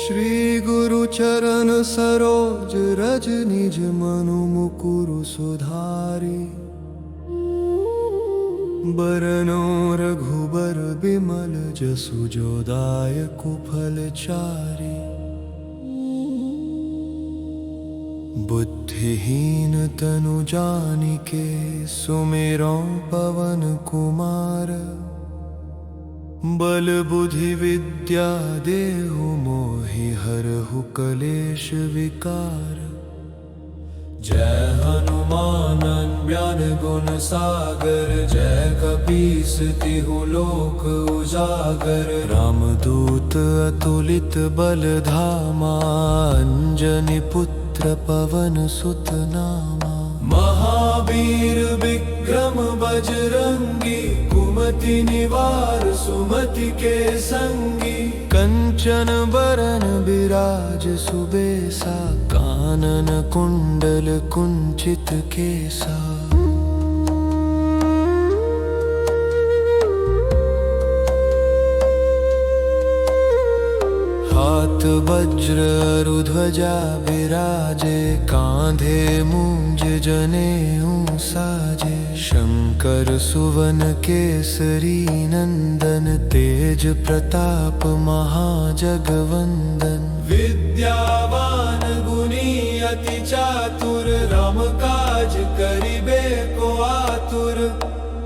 श्री गुरु चरण सरोज रज निज मनु मुकुरु सुधारी। बरनो रघुबर बिमल जसु जो दायकु फलचारी। बुद्धिहीन तनु जानिके सुमिरो पवन कुमार। बल बुद्धि विद्या देहु मोहि हरहु कलेश विकार। जय हनुमान ज्ञान गुण सागर। जय कपीस तिहु लोक उजागर। रामदूत अतुलित बल धामा। अंजनी पुत्र पवन सुत नामा। महावीर विक्रम बजरंगी। कुमति निवार सुमति के संगी। कंचन बरन बिराज सुबेसा। कानन कुंडल कुंचित केसा। हाथ वज्र ध्वजा विराजे। कांधे मूंज जनेऊ साजे। शंकर सुवन केसरी नंदन। तेज प्रताप महाजगवंदन। विद्यावान गुणी अति चातुर। राम काज करिबे को आतुर।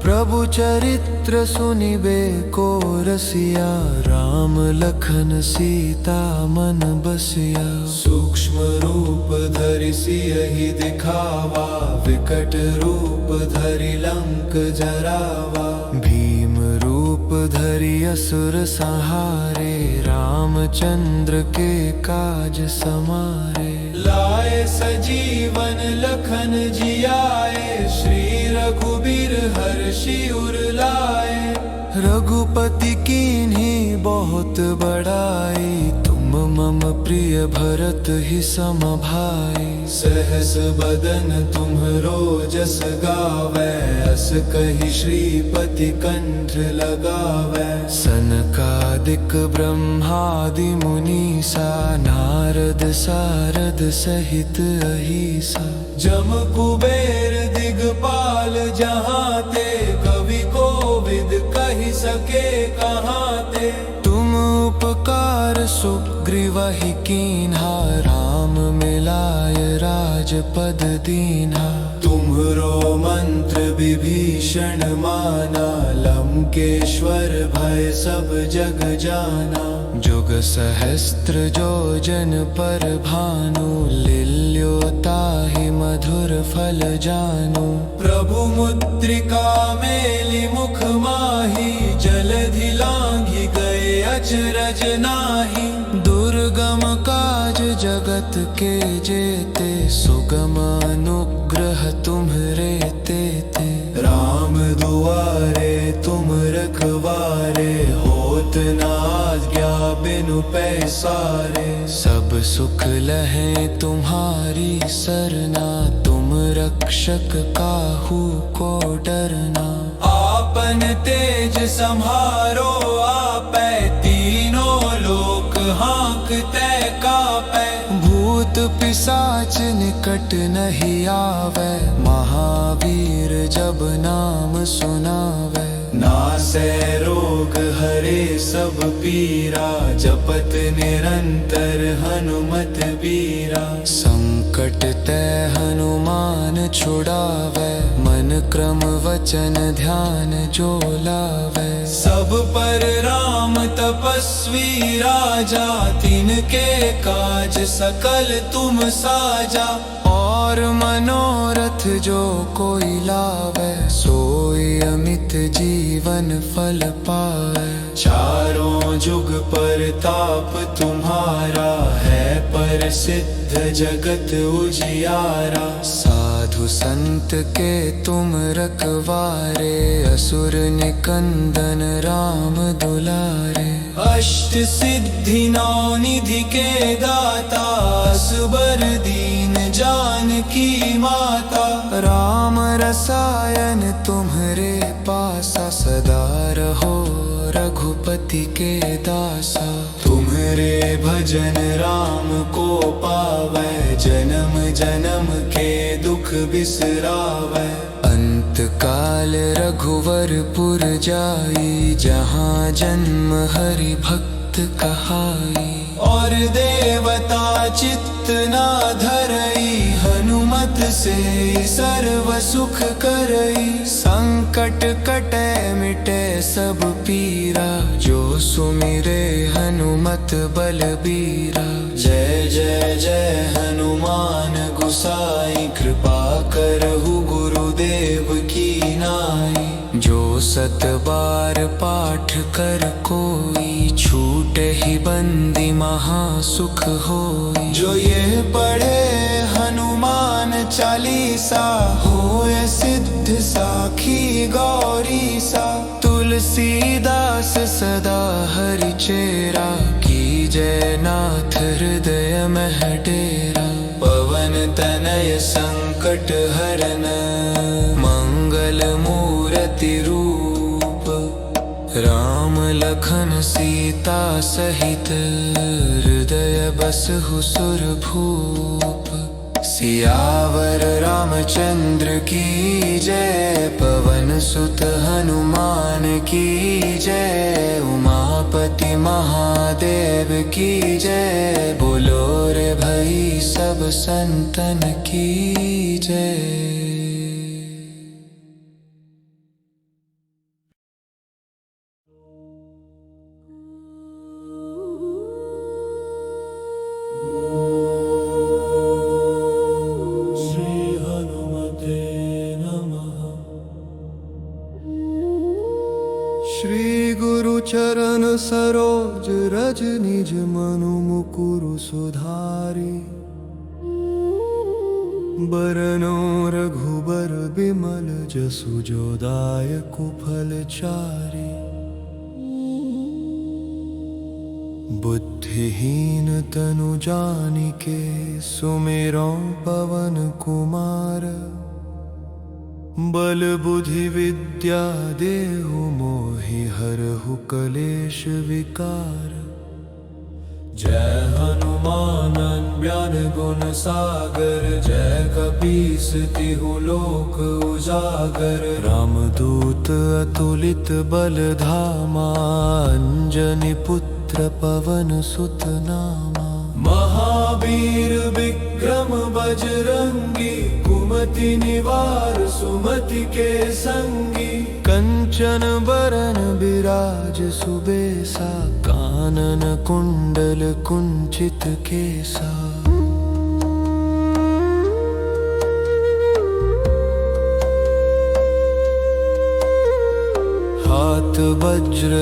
प्रभु चरित्र सुनिबे को रसिया। राम लखन सीता मन बसिया। सूक्ष्म रूप धरि सियहि दिखावा। विकट रूप धरि लंक जरावा। भीम रूप धरि असुर संहारे। रामचंद्र के काज समारे। लाए सजीवन लखन जियाए। श्री रघुबीर हर्षि उर लाए। रघुपति कीन्ही बहुत बड़ाई। तुम मम प्रिय भरत ही सम भाई। सहस बदन तुम्हरो जस गावै। अस कहि श्रीपति कंठ लगावै। सनकादिक ब्रह्मादि मुनीसा। नारद सारद सहित अहिसा। जम कुबेर दिगपाल जहाते। कवि कोविद कहि सके कहाते। तुम उपकार सुग्रीवहि कीन्हा। राम मिलाय राजपद दीन्हा। तुम्हरो मंत्र विभीषण माना। लंकेश्वर भय सब जग जाना। जुग सहस्त्र जो जन पर भानु। लील्यो ताहि मधुर फल जानू। प्रभु मुद्रिका मेलि मुख माही। जलधि लांघि गए अचरज नाही। दुर्गम काज जगत के जेते। सुगम अनुग्रह तुम्हरे तेते। राम दुआरे तुम रखवारे। होत न आज्ञा बिनु पैसारे। सब सुख लहे तुम्हारी सरना। तुम रक्षक काहू को डरना। आपन तेज सम्हारो आपै। तीनों लोक हाँकते कापै। भूत पिशाच निकट नहीं आवे। महावीर जब नाम सुनावे। नासै रोग हरे सब पीरा। जपत निरंतर हनुमत बीरा। संकट ते हनुमान छुड़ावे। मन क्रम वचन ध्यान जो लावे। सब पर राम तपस्वी राजा। तिनके काज सकल तुम साजा। और मनोरथ जो कोई लावे। सोई अमित जीवन फल पाए। चारों जुग परताप तुम्हारा है। प्रसिद्ध जगत उजियारा। साधु संत के तुम रखवारे। असुर निकंदन राम दुलारे। अष्ट सिद्धि नौ निधि के दाता। असबर दीन जानकी माता। राम रसायन तुम्हरे पासा। सदा रहो रघुपति के दासा। तुम्हें सिमरे भजन राम को पावै, जन्म जन्म के दुख बिसरावै। अंत काल रघुवरपुर जाई, जहाँ जन्म हरि भक्त कहाई। और देवता चित्त ना धरई, हनुमत से सर्व सुख करई। संकट कटे मिटे सब पीरा, जो सुमिरे हनुमत बलबीरा। जय जय जय हनुमान गोसाई, कृपा करहु गुरुदेव की नाई। जो सत बार पाठ कर कोई, छूटे ही बंदी महासुख होई। जो ये पढ़े हनुमान चालीसा, होए सिद्ध साखी गौरी सा। तुलसीदास सदा हरि चेरा, की जय नाथ हृदय मह डेरा। पवन तनय संकट हरन, मंगल मूर्ति रूप। राम लखन सीता सहित, हृदय बसहु सुरभूप। सियावर रामचंद्र की जय, पवन सुत हनुमान की जय। उमापति महादेव की जय, बोलो रे भई सब संतन की जय। श्री गुरु चरण सरोज रज, निज मनु मुकुरु सुधारी। बरनो रघुबर बिमल, जसु जो दायकु फलचारी। बुद्धिहीन तनु जानिके, सुमिरो पवन कुमार। बल बुद्धि विद्या देहु मोहि, हरहु कलेश विकार। जय हनुमान ज्ञान गुण सागर, जय कपीस तिहु लोक उजागर। रामदूत अतुलित बल धामा, अंजनी पुत्र पवन सुत नामा। महावीर विक्रम बजरंगी, कुमति निवार सुमति के संगी। कंचन बरन बिराज सुबेसा, कानन कुंडल कुंचित केसा। हाथ वज्र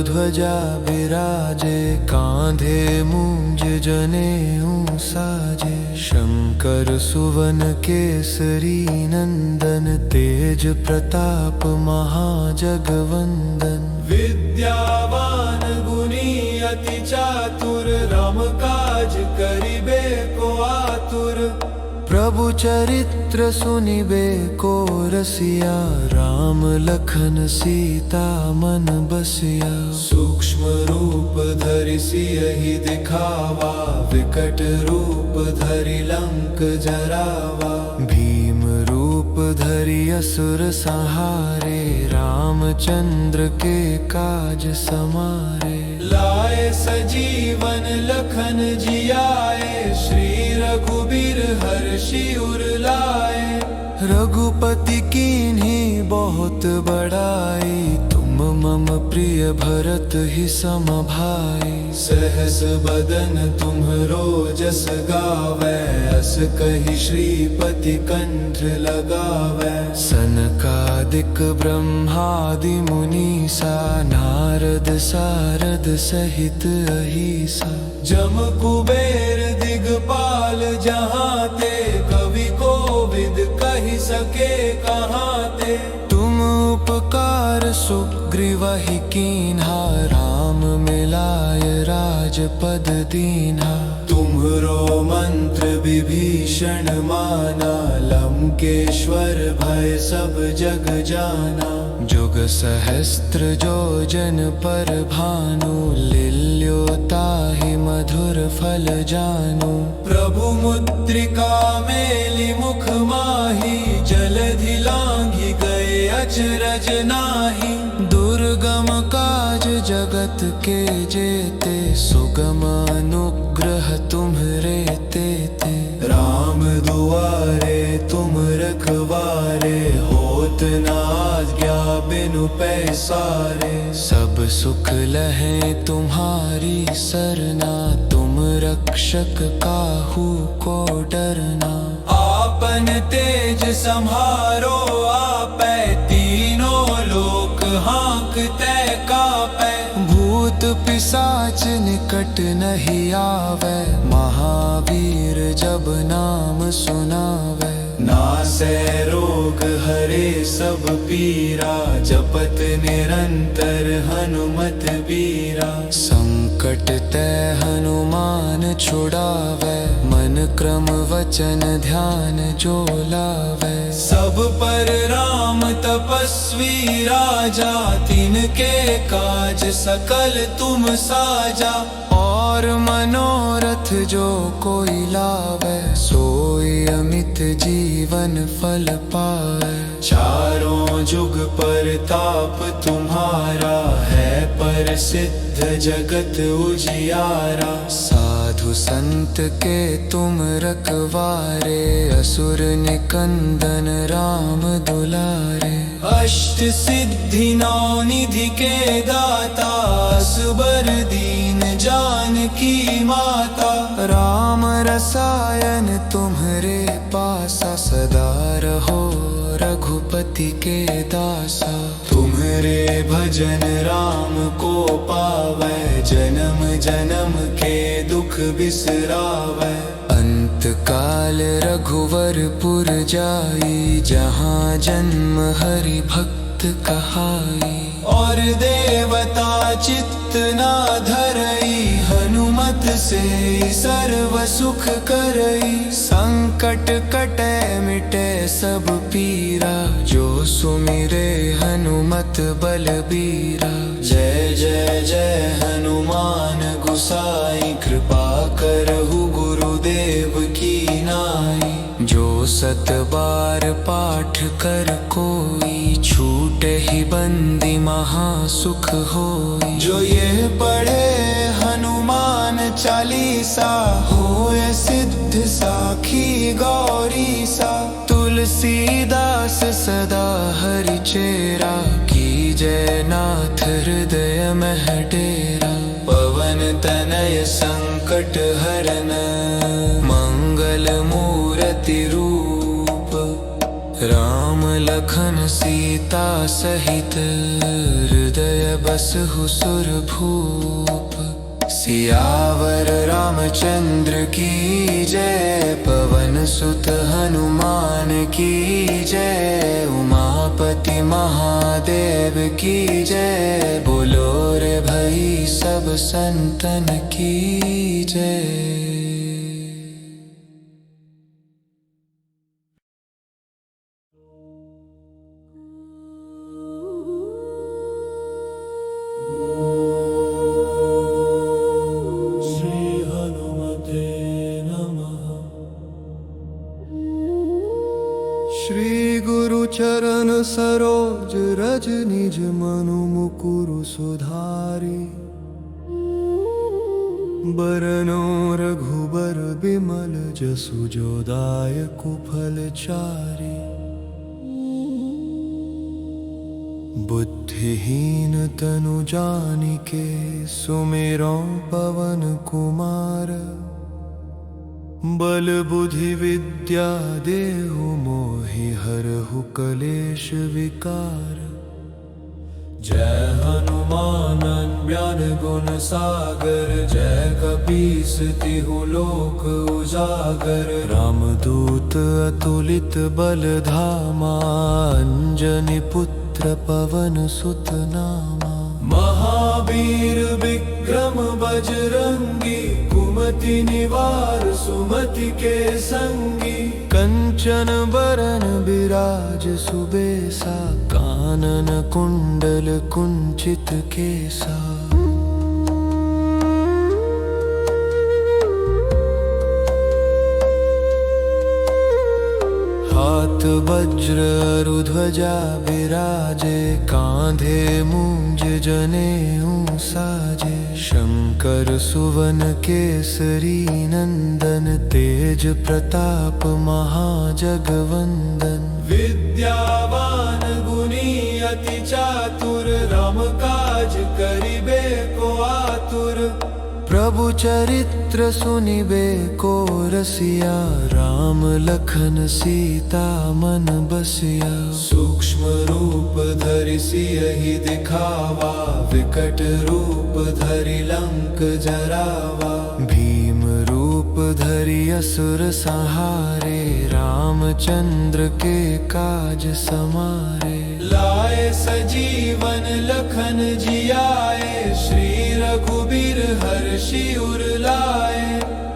ध्वजा विराजे, कांधे मूंज जनेऊ साजे। शंकर सुवन केसरी नंदन, तेज प्रताप महाजगवंदन। विद्यावान गुणी अति चातुर, राम काज करिबे को आतुर। प्रभु चरित्र सुनिबे को रसिया, राम लखन सीता मन बसिया। सूक्ष्म रूप धरि सियहि दिखावा, विकट रूप धरि लंक जरावा। भीम रूप धरि असुर संहारे, रामचंद्र के काज समारे। लाए सजीवन लखन जियाए, श्री रघुबीर हर्षि उर लाए। रघुपति कीन्ही बहुत बड़ाई, तुम मम प्रिय भरत ही सम भाई। सहस बदन तुम्हरो जस गावै, अस कहि श्रीपति कंठ लगावै। सनकादिक ब्रह्मादि मुनीसा, नारद सारद सहित अहिसा। जम कुबेर दिगपाल जहाँ ते, कवि कोविद कहि सके कहाँ ते। तुम उपकार सुग्रीवहि कीन्हा, राम मिलाय राजपद दीन्हा। तुम्हरो मंत्र विभीषण माना, लंकेश्वर भय सब जग जाना। जुग सहस्त्र जो जन पर भानु, लील्यो ताहि फल जानो। प्रभु मुद्रिका मेली मुख माही, जलधि लांघि गए अचरज नाही। दुर्गम काज जगत के जेते, सुगम अनुग्रह तुम्हरे तेते। राम दुआरे तुम रखवारे, होत न आज्ञा बिनु पैसारे। सब सुख लहे तुम्हारी सरना, तुम रक्षक काहू को डरना। आपन तेज सम्हारो आपै, तीनों लोक हाँकते कापै। भूत पिशाच निकट नहीं आवे, महावीर जब नाम सुनावे। नासै रोग हरे सब पीरा, जपत निरंतर हनुमत बीरा। संकट ते हनुमान छुड़ावे, मन क्रम वचन ध्यान जो लावे। सब पर राम तपस्वी राजा, तिनके काज सकल तुम साजा। और मनोरथ जो कोई लावे, सोई अमित जीवन फल पाए। चारों जुग पर ताप तुम्हारा, है पर सिद्ध जगत उजियारा। साधु संत के तुम रखवारे, असुर निकंदन राम दुलारे। अष्ट सिद्धि नौ निधि के दाता, असबर दीन जानकी माता। राम रसायन तुम्हरे पासा, सदा रहो रघुपति के दासा। तुम्हरे भजन राम को पावै, जन्म जन्म के दुख बिसरावै। अंत काल रघुवरपुर जाई, जहाँ जन्म हरि भक्त कहाई। और देवता चित्त ना धरई, हनुमत से सर्व सुख करई। संकट कटे मिटे सब पीरा, जो सुमिरे हनुमत बलबीरा। जय जय जय हनुमान गोसाई, कृपा करहु गुरुदेव की नाई। जो सत बार पाठ कर कोई, छूटे ही बंदी महासुख होई। जो ये पढ़े हनुमान चालीसा, होए सिद्ध साखी गौरी सा। तुलसीदास सदा हरि चेरा, की जय नाथ हृदय मह डेरा। पवन तनय संकट हरन, मंगल मूर्ति रूप। राम लखन सीता सहित, हृदय बसहु सुरभूप। सियावर रामचंद्र की जय, पवन सुत हनुमान की जय। उमापति महादेव की जय, बोलो रे भई सब संतन की जय। श्री गुरु चरण सरोज रज, निज मनु मुकुरु सुधारी। बरनो रघुबर बिमल, जसु जो दायकु फलचारी। बुद्धिहीन तनु जानिके, सुमिरो पवन कुमार। बल बुद्धि विद्या देहु मोहि, हरहु कलेश विकार। जय हनुमान ज्ञान गुण सागर, जय कपीस तिहु लोक उजागर। रामदूत अतुलित बल धामा, अंजनी पुत्र पवन सुत नामा। महावीर विक्रम बजरंगी, कुमति निवार सुमति के संगी। कंचन बरन बिराज सुबेसा, कानन कुंडल कुंचित केसा। वज्र अरुध्वजा विराजे, कांधे मूंज जनेऊ साजे। शंकर सुवन केसरी नंदन, तेज प्रताप महाजगवंदन। विद्यावान गुणी अति चातुर, राम काज करिबे को आतुर। प्रभु चरित्र सुनिबे को रसिया, राम लखन सीता मन बसिया। सूक्ष्म रूप धरि सियहि दिखावा, विकट रूप धरि लंक जरावा। भीम रूप धरि असुर संहारे, रामचंद्र के काज समारे। लाए सजीवन लखन जियाए, श्री रघुबीर हर्षि उर लाए।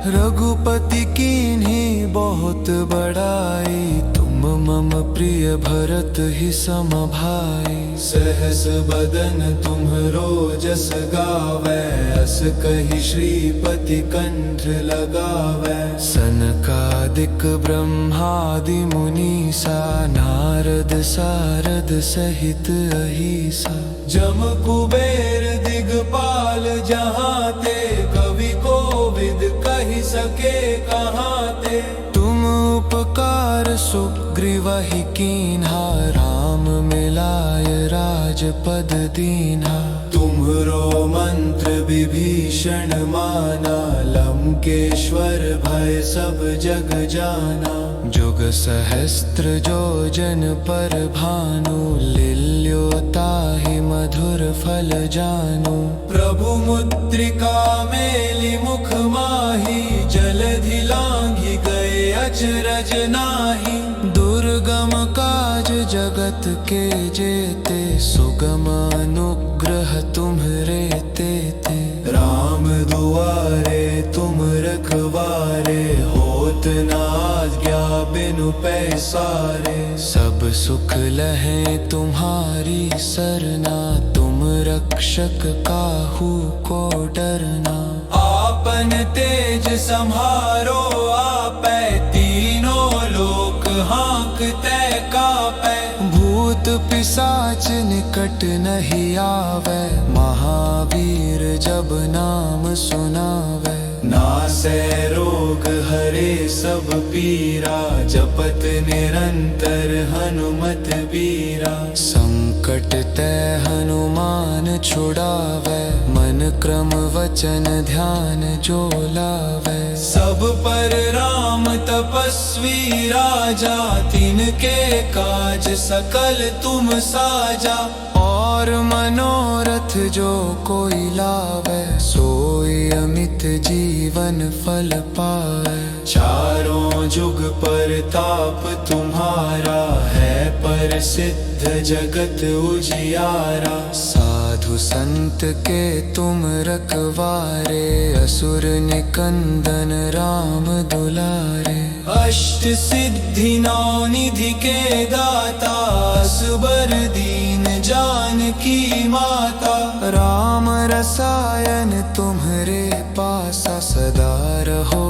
रघुपति कीन्ही बहुत बड़ाई, तुम मम प्रिय भरत ही सम भाई। सहस बदन तुम्हरो जस गावै, अस कहि श्रीपति कंठ लगावै। सनकादिक ब्रह्मादि मुनीसा, नारद सारद सहित अहिसा। जम कुबेर दिगपाल जहाँ ते, कवि कोविद कहि सके कहाँ ते। तुम उपकार सुग्रीवहि कीन्हा, राम मिलाय राजपद दीन्हा। तुम्हरो मंत्र विभीषण माना, लंकेश्वर भय सब जग जाना। जुग सहस्त्र जो जन पर भानु, लील्यो ताहि मधुर फल जानु। प्रभु मुद्रिका मेलि मुख माहि, जलधि लांघि गए अचरज नाही। दुर्गम काज जगत के जेते, सुगम अनुग्रह तुम्हरे तेते। राम दुआरे तुम रखवारे, होत न आज्ञा बिनु पैसारे। सब सुख लहे तुम्हारी सरना, तुम रक्षक काहू को डरना। आपन तेज सम्हारो आपै, तीनों लोक हाँकते कापै। भूत पिशाच निकट नहीं आवे, महावीर जब नाम सुनावे। नासै रोग हरे सब पीरा, जपत निरंतर हनुमत बीरा। संकट ते हनुमान छुड़ावे, मन क्रम वचन ध्यान जो लावे। सब पर राम तपस्वी राजा, तिनके काज सकल तुम साजा। और मनोरथ जो कोई लावे, सोई अमित जीवन फल पाए। चारों जुग परताप तुम्हारा, है प्रसिद्ध जगत उजियारा। साधु संत के तुम रखवारे, असुर निकंदन राम दुलारे। अष्ट सिद्धि नौ निधि के दाता, असबर दीन जानकी माता। राम रसायन तुम्हरे पासा, सदा रहो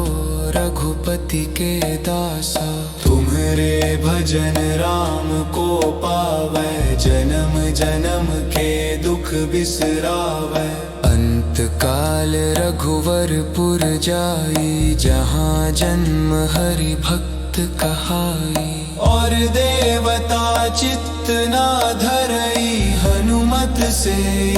रघुपति के दासा। तुम्हरे भजन राम को पावै, जन्म जन्म के दुख बिसरावै। अंत काल रघुवरपुर जाई, जहाँ जन्म हरि भक्त कहाई। और देवता चित्त ना धरई, हनुमत से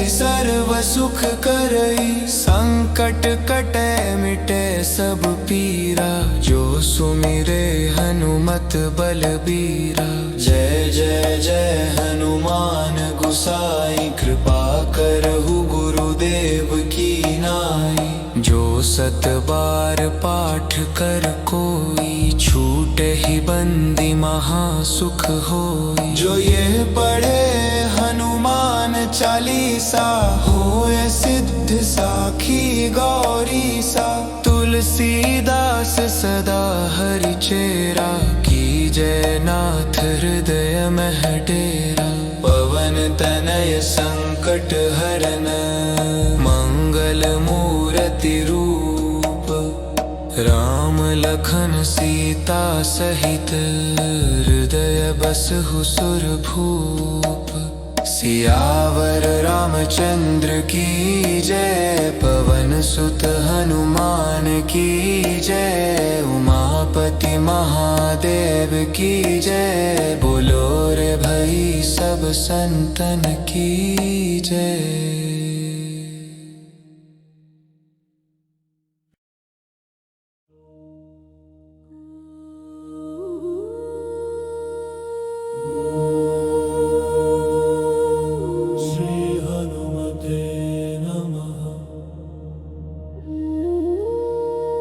सर्व सुख करई। संकट कटे मिटे सब पीरा, जो सुमिरे हनुमत बलबीरा। जय जय जय हनुमान गोसाई, कृपा करहु गुरुदेव की नाई। जो सत बार पाठ कर कोई, छूटे ही बंदी महासुख होई। जो ये पढ़े हनुमान चालीसा, होए सिद्ध साखी गौरी सा। तुलसीदास सदा हरि चेरा, की जय नाथ हृदय मह डेरा। पवन तनय संकट हरन, मंगल मूर्ति रूप। राम लखन सीता सहित हृदय बसहु सुरभूप। सियावर रामचंद्र की जय, पवन सुत हनुमान की जय, उमापति महादेव की जय। बोलो रे भई सब संतन की जय।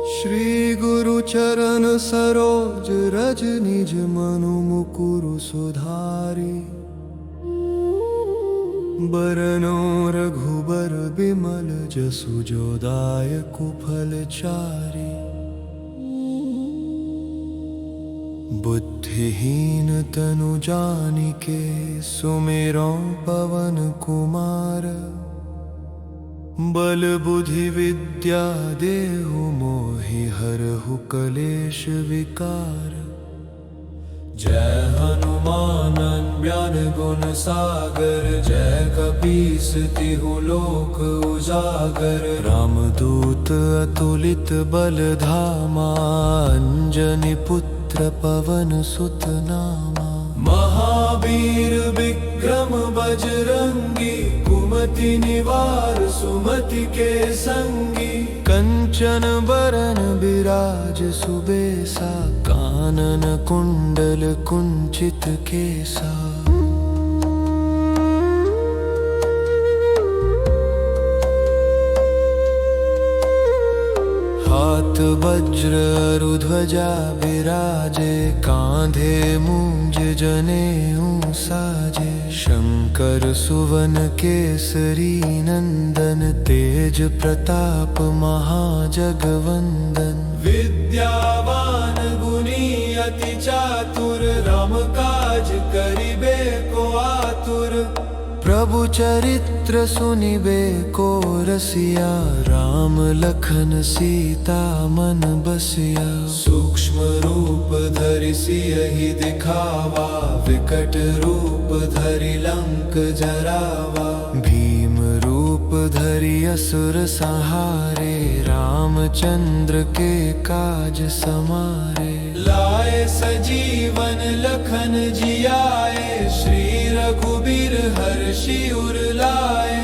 श्री गुरु चरण सरोज रज निज मनु मुकुरु सुधारी। बरनो रघुबर बिमल जसु जो दायकु फलचारी। बुद्धिहीन तनु जानिके सुमिरो पवन कुमार। बल बुद्धि विद्या देहु मोहि हरहु कलेश विकार। जय हनुमान ज्ञान गुण सागर, जय कपीस तिहु लोक उजागर। रामदूत अतुलित बल धामा, अंजनी पुत्र पवन सुत नामा। महावीर विक्रम बजरंगी, कुमति निवार सुमति के संगी। कंचन बरन बिराज सुबेसा, कानन कुंडल कुंचित केसा। हाथ वज्र ध्वजा विराजे, कांधे मूंज जनेऊ साजे। शंकर सुवन केसरी नंदन, तेज प्रताप महाजगवंदन। विद्यावान गुणी अति चातुर, राम काज करिबे को आतुर। प्रभु चरित्र सुनिबे को रसिया, राम लखन सीता मन बसिया। सूक्ष्म रूप धरि सियहि दिखावा, विकट रूप धरि लंक जरावा। भीम रूप धरि असुर संहारे, रामचंद्र के काज समारे। लाए सजीवन लखन जियाए, श्री रघुबीर हर्षि उर लाए।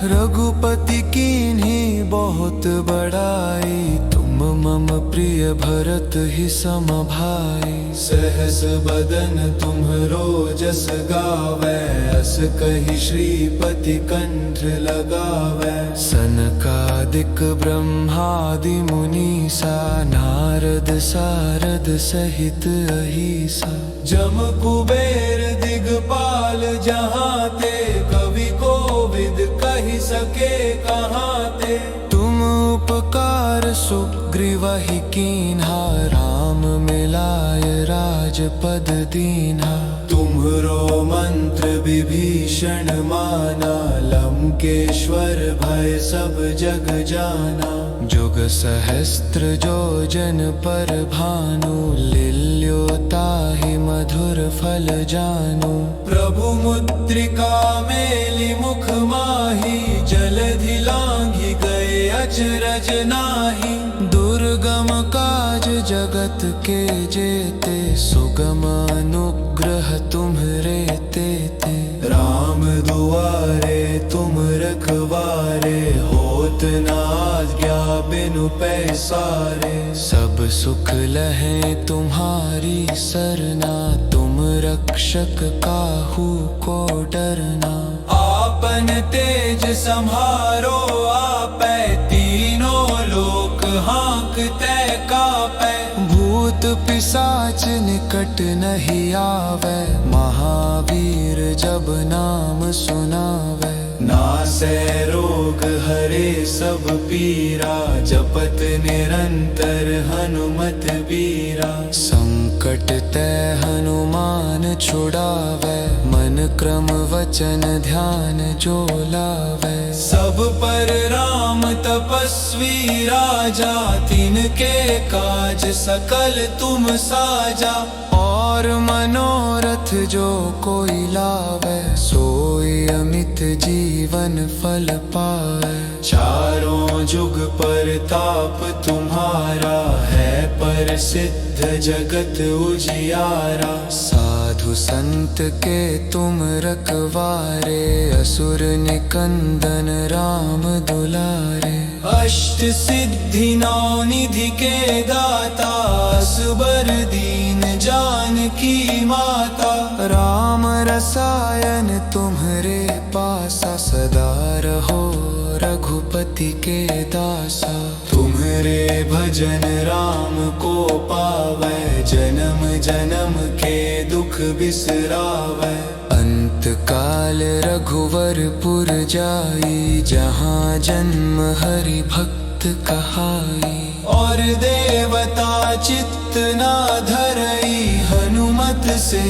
रघुपति कीन्ही बहुत बड़ाई, तुम मम प्रिय भरत ही सम भाई। सहस बदन तुम्हरो जस गावै, अस कहि श्रीपति कंठ लगावै। सनकादिक ब्रह्मादि मुनीसा, नारद सारद सहित अहिसा। जम कुबेर दिगपाल जहाँ ते, कवि कोविद कहि सके कहाँ ते। तुम उपकार सुग्रीवहि कीन्हा, राम मिलाय राजपद दीन्हा। तुम्हरो मंत्र विभीषण माना, लंकेश्वर भय सब जग जाना। जुग सहस्त्र जो जन पर भानु, लील्यो ताहि मधुर फल जानू। प्रभु मुद्रिका मेलि मुख माही, जलधि लांघि गए अचरज नाही। दुर्गम काज जगत के जेते, सुगम अनुग्रह तुम्हरे तेते। राम दुआरे तुम रखवारे, होत न आज्ञा बिनु पैसारे। सब सुख लहे तुम्हारी सरना, तुम रक्षक काहू को डरना। आपन तेज सम्हारो आपै, तीनों लोक हाँकते कापै। भूत पिशाच निकट नहीं आवे, महावीर जब नाम सुनावे। नासै रोग हरे सब पीरा, जपत निरंतर हनुमत बीरा। संकट संकट ते हनुमान छुड़ावे, मन क्रम वचन ध्यान जो लावे। सब पर राम तपस्वी राजा, तिनके काज सकल तुम साजा। और मनोरथ जो कोई लावे, सोई अमित जीवन फल पावे। चारों जुग परताप तुम्हारा, है प्रसिद्ध जगत उजियारा। साधु संत के तुम रखवारे, असुर निकंदन राम दुलारे। अष्ट सिद्धि नौ निधि के दाता, असबर दीन जानकी माता। राम रसायन तुम्हारे पासा, सदा रहो रघुपति के दासा। तुम्हारे भजन राम को पावे, जन्म जन्म के दुख बिसरावे। अंत काल रघुवरपुर जाई, जहाँ जन्म हरि भक्त कहाई। और देवता चित्त ना धरई, हनुमत से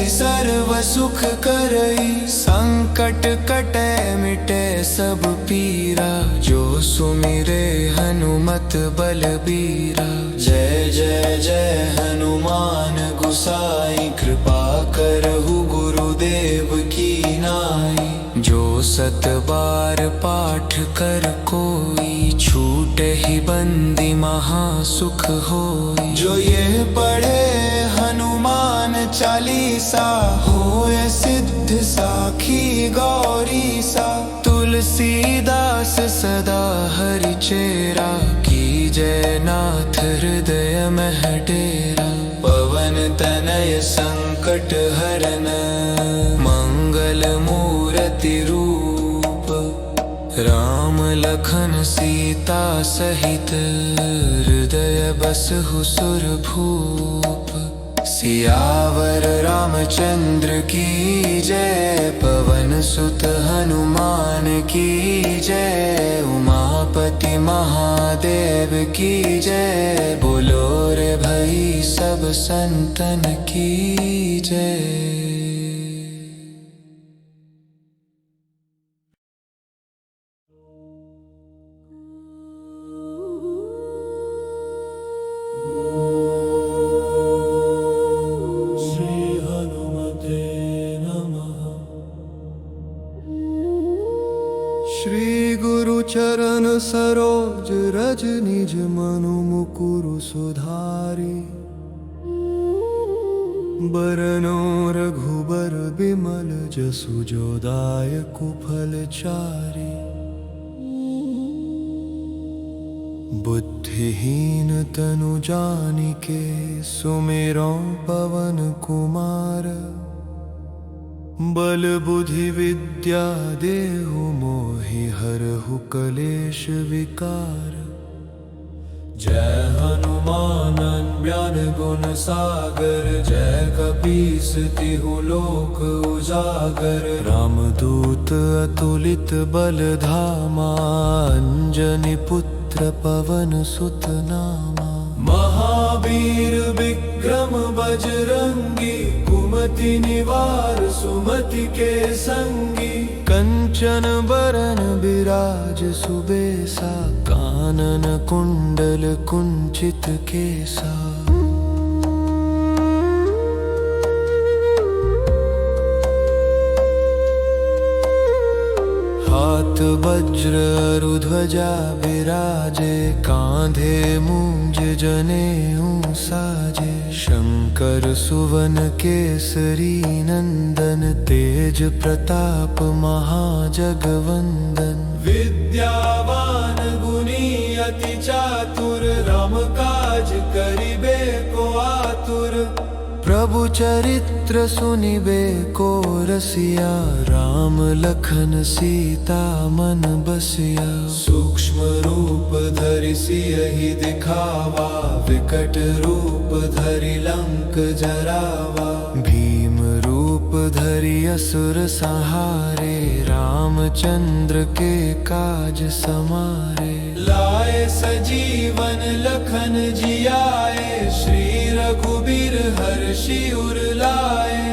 सर्व सुख करई। संकट कटे मिटे सब पीरा, जो सुमिरे हनुमत बलबीरा। जय जय जय हनुमान गोसाई, कृपा करहु गुरुदेव की नाई। जो सत बार पाठ कर कोई, छूटे ही बंदी महासुख होई। जो ये पढ़े हनुमान चालीसा, होए सिद्ध साखी गौरी सा। तुलसीदास सदा हरि चेरा, की जय नाथ हृदय मह डेरा। पवन तनय संकट हरन, मंगल मूर्ति रूप। राम लखन सीता सहित, हृदय बसहु सुरभूप। सियावर रामचंद्र की जय, पवन सुत हनुमान की जय। उमापति महादेव की जय, बोलो रे भई सब संतन की जय। श्री गुरु चरण सरोज रज, निज मनु मुकुरु सुधारी। बरनो रघुबर बिमल, जसु जो दायकु फलचारी। बुद्धिहीन तनु जानिके, सुमिरो पवन कुमार। बल बुद्धि विद्या देहु मोहि, हरहु कलेश विकार। जय हनुमान ज्ञान गुण सागर, जय कपीस तिहु लोक उजागर। रामदूत अतुलित बल धामा, अंजनी पुत्र पवन सुत नामा। महावीर विक्रम बजरंगी, कुमति निवार सुमति के संगी। कंचन बरन बिराज सुबेसा, कानन कुंडल कुंचित केसा। हाथ वज्र ध्वजा विराजे, कांधे मूंज जनेऊ साजे। शंकर सुवन केसरी नंदन, तेज प्रताप महाजगवंदन। विद्यावान गुणी अति चातुर, राम काज करिबे को आतुर। प्रभु चरित्र सुनिबे को रसिया, राम लखन सीता मन बसिया। सूक्ष्म रूप धरि सियहि दिखावा, विकट रूप धरि लंक जरावा। भीम रूप धरि असुर संहारे, रामचंद्र के काज समारे। लाए सजीवन लखन जियाए, श्री रघुबीर हर्षि उर लाए।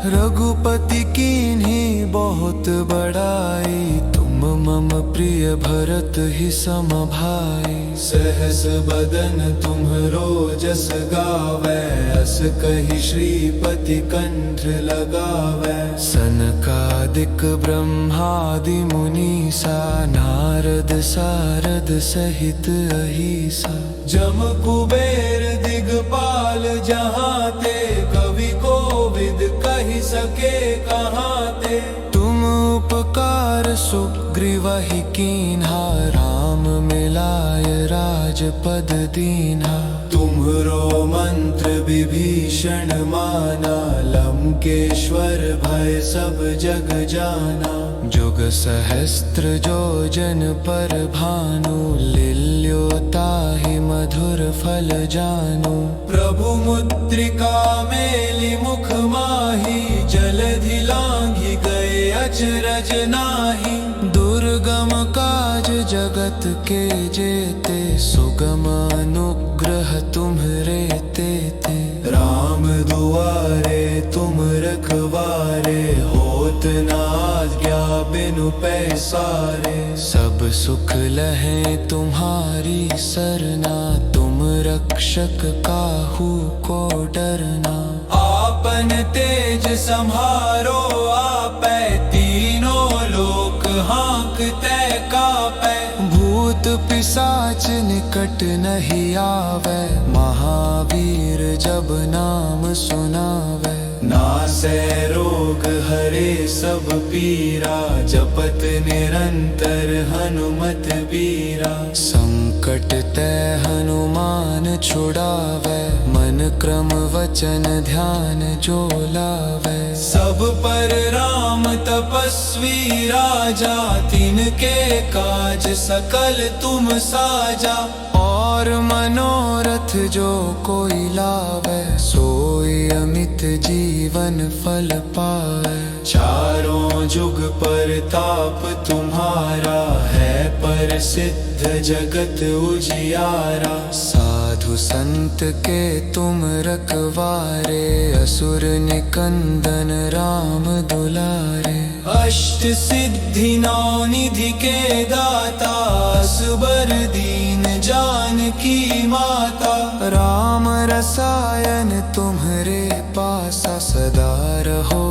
रघुपति कीन्ही बहुत बड़ाई, तुम मम प्रिय भरत ही सम भाई। सहस बदन तुम्हरो जस गावै, अस कहि श्रीपति कंठ लगावै। सनकादिक ब्रह्मादि मुनीसा, नारद सारद सहित अहिसा। जम कुबेर दिगपाल जहाँ ते, कवि कोविद कहि सके कहाँ ते। तुम उपकार सुग्रीवहि कीन्हा, राम मिलाय राजपद दीन्हा। तुम्हरो मंत्र विभीषण माना, लंकेश्वर भय सब जग जाना। जुग सहस्त्र जो जन पर भानु, लील्यो ताहि मधुर फल जानू। प्रभु मुद्रिका मेलि मुख माही, जलधि लांघि गए अचरज नाही। दुर्गम काज जगत के जेते, सुगम अनुग्रह तुम्हरे तेते। राम दुआरे तुम रखवारे, होत न आज्ञा बिनु पैसारे। सब सुख लहे तुम्हारी सरना, तुम रक्षक काहू को डरना। आपन तेज सम्हारो आपै, तीनों लोक हाँकते कापै। भूत पिशाच निकट नहीं आवे, महावीर जब नाम सुनावे। नासै रोग हरे सब पीरा, जपत निरंतर हनुमत बीरा। संकट ते हनुमान छुड़ावे, मन क्रम वचन ध्यान जो लावे। सब पर राम तपस्वी राजा, तिनके काज सकल तुम साजा। और मनोरथ जो कोई लावे, सोई अमित जीवन फल पाए। चारों जुग पर ताप तुम्हारा, है पर सिद्ध जगत उजियारा। साधु संत के तुम रखवारे, असुर निकंदन राम दुलारे। अष्ट सिद्धि नौ निधि के दाता, असबर दीन जानकी माता। राम रसायन तुम्हरे पासा, सदा रहो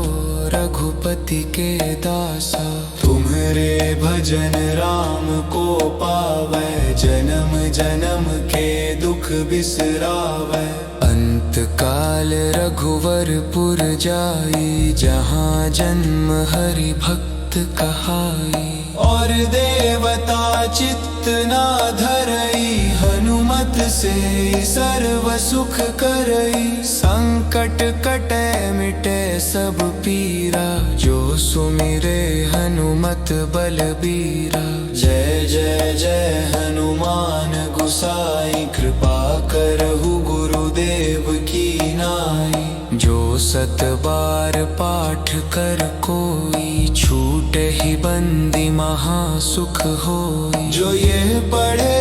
रघुपति के दासा। तुम्हरे भजन राम को पावै, जन्म जन्म के दुख बिसरावै। अंत काल रघुवरपुर जाई, जहाँ जन्म हरि भक्त कहाई। और देवता चित्त ना धरई, हनुमत से सर्व सुख करई। संकट कटे मिटे सब पीरा, जो सुमिरे हनुमत बलबीरा। जय जय जय हनुमान गोसाई, कृपा करहु गुरुदेव की नाई। जो सत बार पाठ कर कोई, छूटे ही बंदी महासुख होई। जो ये पढ़े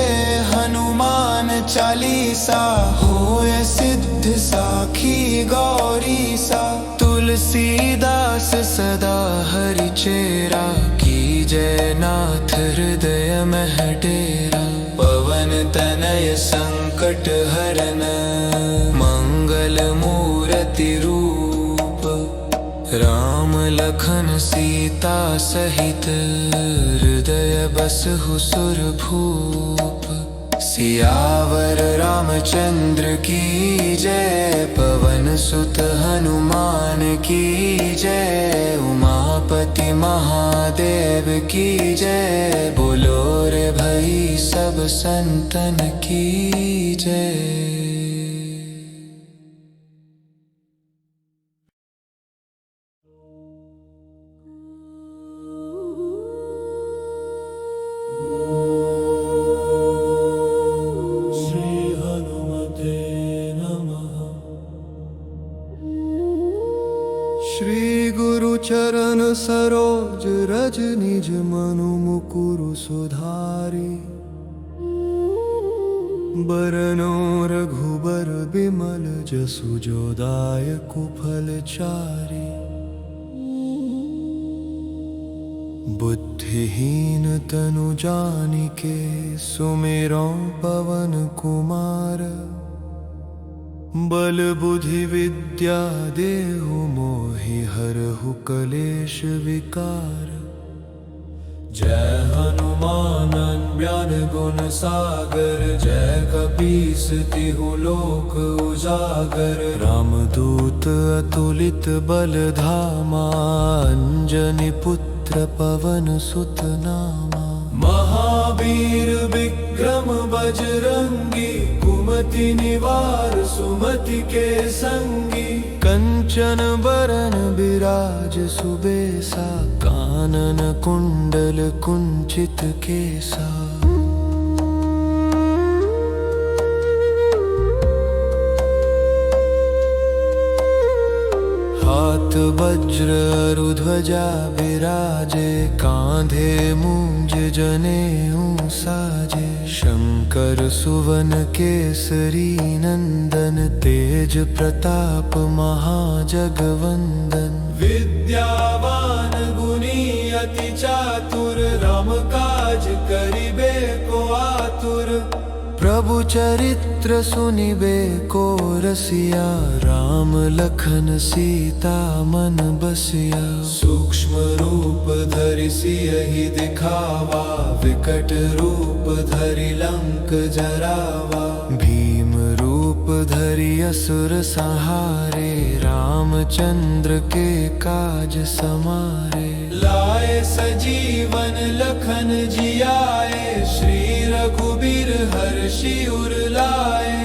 हनुमान चालीसा, होए सिद्ध साखी गौरी सा। तुलसीदास सदा हरि चेरा, की जय नाथ हृदय मह डेरा। पवन तनय संकट हरन, मंगल मूर्ति रूप। राम लखन सीता सहित, हृदय बसहु सुरभूप। सियावर रामचंद्र की जय, पवन सुत हनुमान की जय। उमापति महादेव की जय, बोलो रे भई सब संतन की जय। श्री गुरु चरण सरोज रज, निज मनु मुकुरु सुधारी। बरनो रघुबर बिमल जसु जो दायकु फलचारी। बुद्धिहीन तनु जानिके सुमिरो पवन कुमार। बल बुद्धि विद्या देहु मोहि हरहु कलेश विकार। जय हनुमान ज्ञान गुण सागर, जय कपीस तिहु लोक उजागर। रामदूत अतुलित बल धामा, अंजनी पुत्र पवन सुत नामा। महावीर विक्रम बजरंगी, कुमति निवार सुमति के संगी। कंचन बरन बिराज सुबेसा, कानन कुंडल कुंचित केसा। हाथ वज्र ध्वजा विराजे, कांधे मूंज जनेऊ साजे। शंकर सुवन केसरी नंदन, तेज प्रताप महाजगवंदन। विद्यावान गुणी अति चातुर, राम काज करिबे को आतुर। प्रभु चरित्र सुनिबे को रसिया, राम लखन सीता मन बसिया। सूक्ष्म रूप धरि सियहि दिखावा, विकट रूप धरि लंक जरावा। भीम रूप धरि असुर संहारे, रामचंद्र के काज समारे। लाए सजीवन लखन जियाए, श्री रघुबीर हर्षि उर लाए।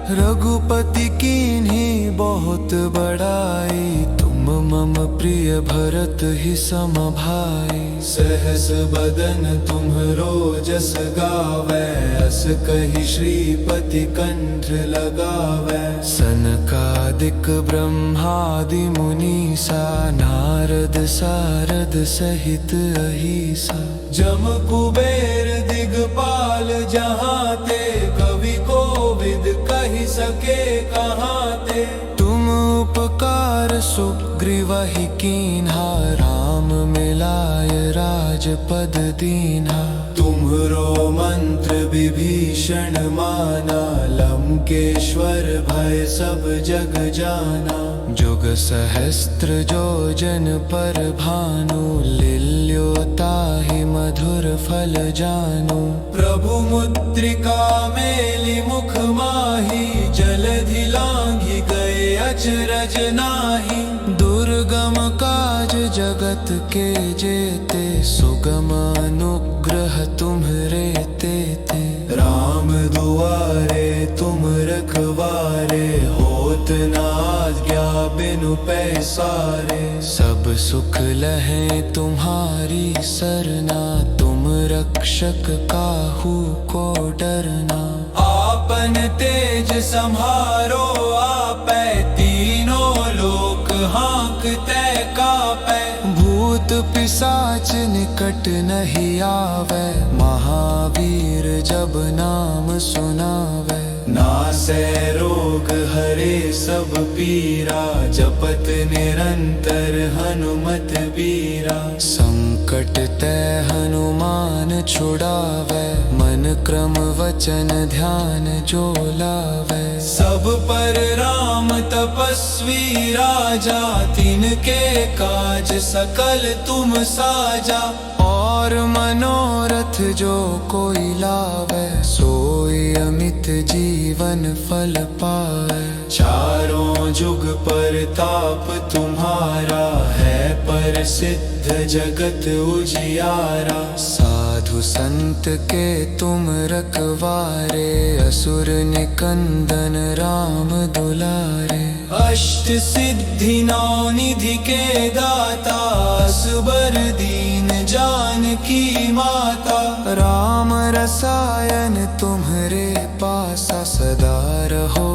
रघुपति कीन्ही बहुत बड़ाई, तुम मम प्रिय भरत ही सम भाई। सहस बदन तुम्हरो जस गावै, अस कहि श्रीपति कंठ लगावै। सनकादिक ब्रह्मादि मुनीसा, नारद सारद सहित अहिसा। जम कुबेर दिगपाल जहाते, कवि कोविद कहि सके कहाते। तुम उपकार सुग्रीवहि कीन्हा, राम मिलाय राजपद दीन्हा। तुम्हरो मंत्र विभीषण माना, लंकेश्वर भय सब जग जाना। जुग सहस्त्र जो जन पर भानु, लील्यो ताहि मधुर फल जानू। प्रभु मुद्रिका मेलि मुख माही, जलधि लांघि गए अचरज नाही। दुर्गम काज जगत के जेते, सुगम अनुग्रह तुम्हरे तेते। राम दुआरे तुम रखवारे, होत न आज्ञा बिनु पैसारे। सब सुख लहे तुम्हारी सरना, तुम रक्षक काहू को डरना। आपन तेज सम्हारो आपै, तीनों लोक हाँकते कापै। भूत पिशाच निकट नहीं आवे, महावीर जब नाम सुनावे। नासै रोग हरे सब पीरा, जपत निरंतर हनुमत बीरा। संकट ते हनुमान छुड़ावे, मन क्रम वचन ध्यान जो लावे। सब पर राम तपस्वी राजा, तिनके काज सकल तुम साजा। और मनोरथ जो कोई लावे, सोई अमित जीवन फल पाए। चारों जुग परताप तुम्हारा, है प्रसिद्ध जगत उजियारा। साधु संत के तुम रखवारे, असुर निकंदन राम दुलारे। अष्ट सिद्धि नौ निधि के दाता, असबर दीन जानकी माता। राम रसायन तुम्हरे पासा, सदा रहो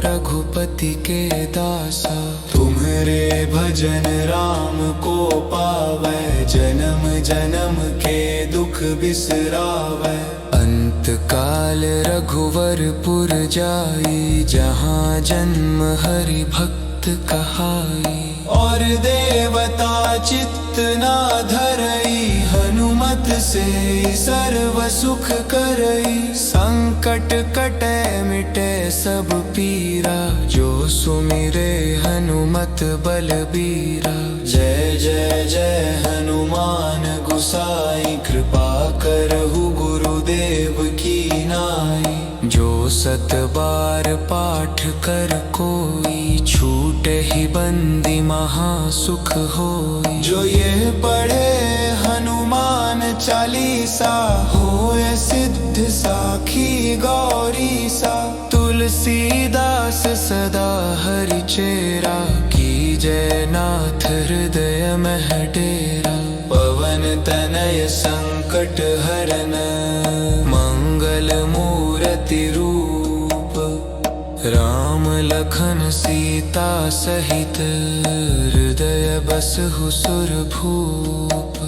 रघुपति के दासा। तुम्हरे भजन राम को पावै, जन्म जन्म के दुख बिसरावै। अंत तत्काल रघुवरपुर जाई, जहाँ जन्म हरि भक्त कहाई। और देवता चित्त ना धरई, हनुमत से सर्व सुख करई। संकट कटे मिटे सब पीरा, जो सुमिरे हनुमत बलबीरा। जय जय जय हनुमान गोसाई, कृपा करहु गुरुदेव की नाई। जो सत बार पाठ कर कोई, छूटे ही बंदी महासुख होई। जो ये पढ़े हनुमान चालीसा, होए सिद्ध साखी गौरी सा। तुलसीदास सदा हरि चेरा, की जय नाथ हृदय मह डेरा। पवन तनय संकट हरन, मंगल मूर्ति रूप। राम लखन सीता सहित, हृदय बसहु सुरभूप।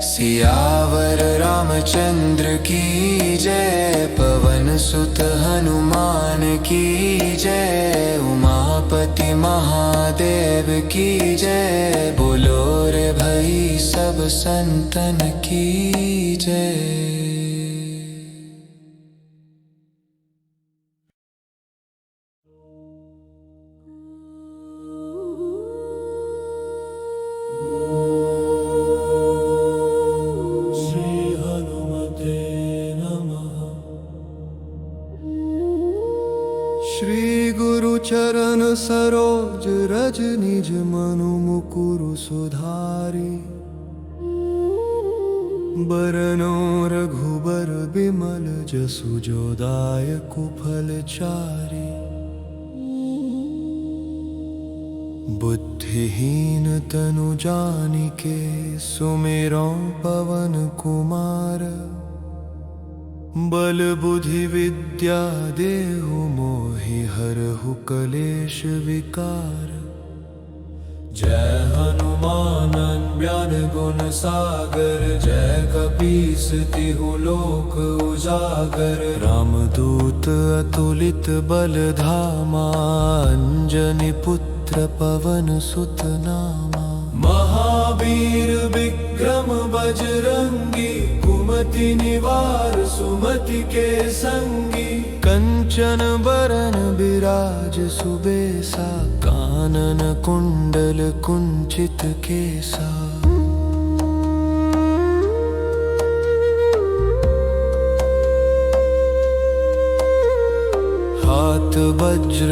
सियावर रामचंद्र की जय, पवन सुत हनुमान की जय। उमापति महादेव की जय, बोलो रे भई सब संतन की जय। श्री गुरु चरण सरोज रज, निज मनु मुकुरु सुधारी। बरनो रघुबर बिमल, जसु जो दायकु फलचारी। बुद्धिहीन तनु जानिके, सुमिरो पवन कुमार। बल बुद्धि विद्या देहु मोहि, हरहु कलेश विकार। जय हनुमान ज्ञान गुण सागर, जय कपीस तिहु लोक उजागर। रामदूत अतुलित बल धामा, अंजनी पुत्र पवन सुत नामा। महावीर विक्रम बजरंगी, कुमति निवार सुमति के संगी। कंचन बरन बिराज सुबेसा, कानन कुंडल कुंचित केसा। हाथ वज्र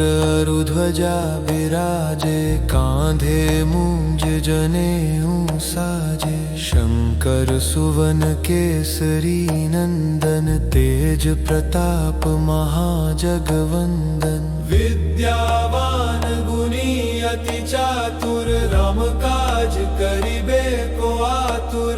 ध्वजा विराजे, कांधे मूंज जनेऊ साजे। शंकर सुवन केसरी नंदन, तेज प्रताप महाजगवंदन। विद्यावान गुणी अति चातुर, राम काज करिबे को आतुर।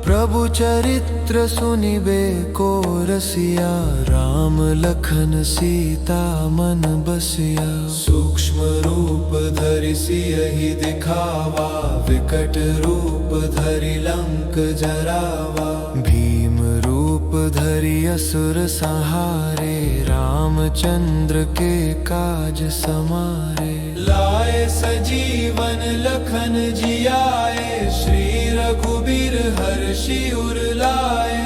प्रभु चरित्र सुनिबे को रसिया, राम लखन सीता मन बसिया। सूक्ष्म रूप धरि सियहि दिखावा, विकट रूप धरि लंक जरावा। भीम रूप धरि असुर संहारे, रामचंद्र के काज समारे। लाए सजीवन लखन जियाए, श्री रघुबीर हर्षि उर लाए।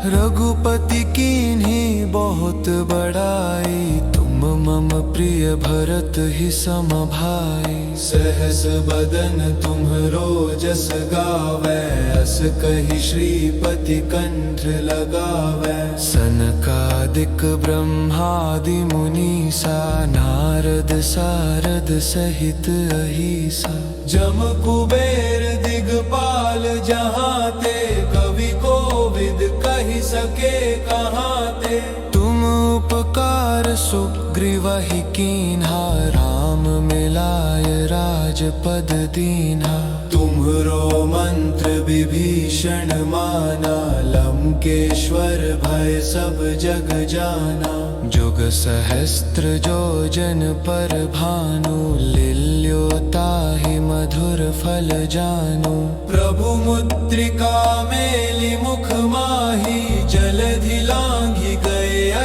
रघुपति कीन्ही बहुत बड़ाई, तुम मम प्रिय भरत ही सम भाई। सहस बदन तुम्हरो जस गावै, अस कहि श्रीपति कंठ लगावै। सनकादिक ब्रह्मादि मुनीसा, नारद सारद सहित अहिसा। जम कुबेर दिगपाल जहाँ ते, कवि कोविद कहि सके कहाँ ते। तुम उपकार सुग्रीवहि कीन्हा, राम मिलाय राजपद दीन्हा। तुम्हरो मंत्र विभीषण माना, लंकेश्वर भय सब जग जाना। जुग सहस्त्र जो जन पर भानु, लील्यो ताहि मधुर फल जानु। प्रभु मुद्रिका मेलि मुख माहि, जलधि लांघि गए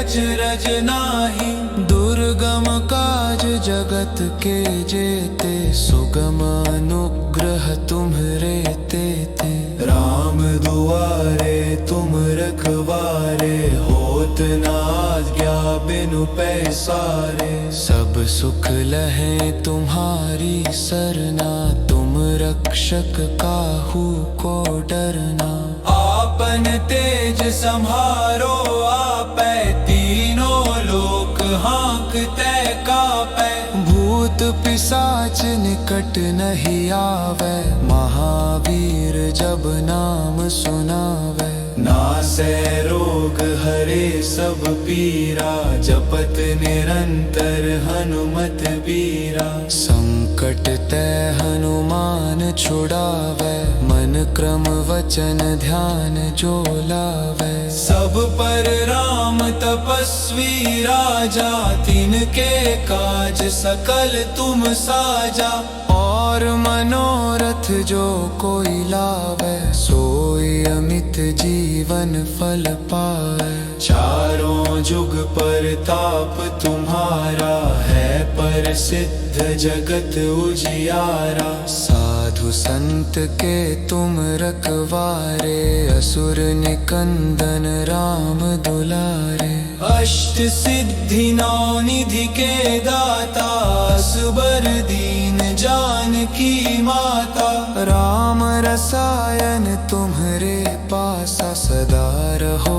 अचरज नाही। दुर्गम काज जगत के जेते, सुगम अनुग्रह तुम्हरे तेते। राम दुआरे तुम रखवारे, होत न आज्ञा बिनु पैसारे। सब सुख लहे तुम्हारी सरना, तुम रक्षक काहू को डरना। आपन तेज सम्हारो आपै, तीनों लोक हाँकते कापै। भूत पिशाच निकट नहीं आवे, महावीर जब नाम सुनावे। नासै रोग हरे सब पीरा, जपत निरंतर हनुमत बीरा। संकट ते हनुमान छुड़ावे, मन क्रम वचन ध्यान जो लावे। सब पर राम तपस्वी राजा, तिनके काज सकल तुम साजा। और मनोरथ जो कोई लावे, सोई अमित जीवन फल पाए। चारों जुग पर ताप तुम्हारा, है पर सिद्ध जगत उजियारा। साधु संत के तुम रखवारे, असुर निकंदन राम दुलारे। अष्ट सिद्धि नौ निधि के दाता, असबर दीन जानकी माता। राम रसायन तुम्हरे पासा, सदा रहो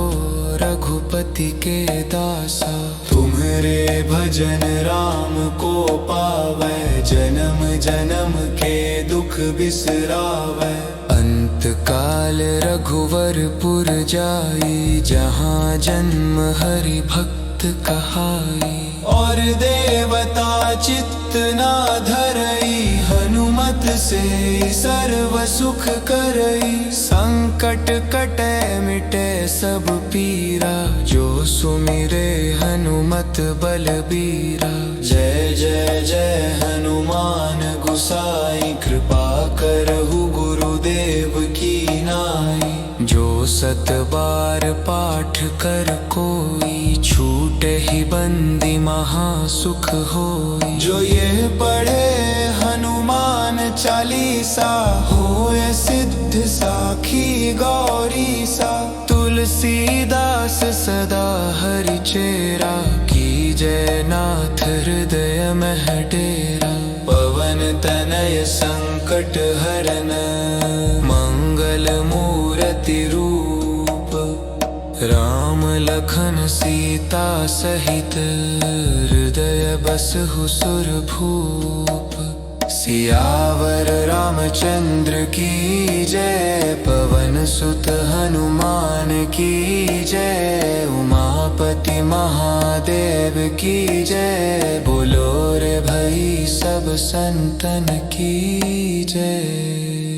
रघुपति के दासा। तुम्हरे भजन राम को पावै, जन्म जन्म के दुख बिसरावै। अंत काल रघुवरपुर जाई, जहाँ जन्म हरि भक्त कहाई। और देवता चित्त ना धरई, हनुमत से सर्व सुख करई। संकट कटे मिटे सब पीरा, जो सुमिरे हनुमत बलबीरा। जय जय जय हनुमान गुसाई, कृपा करहु गुरुदेव की नाई। जो सत बार पाठ कर कोई, छूटे ही बंदी महासुख होई। जो ये पढ़े हनुमान चालीसा, होए सिद्ध साखी गौरी सा। तुलसीदास सदा हरि चेरा, की जय नाथ हृदय मह डेरा। पवन तनय संकट हरन, मंगल मूर्ति रूप। राम लखन सीता सहित, हृदय बसहु सुरभूप। सियावर रामचंद्र की जय, पवन सुत हनुमान की जय। उमापति महादेव की जय, बोलो रे भई सब संतन की जय।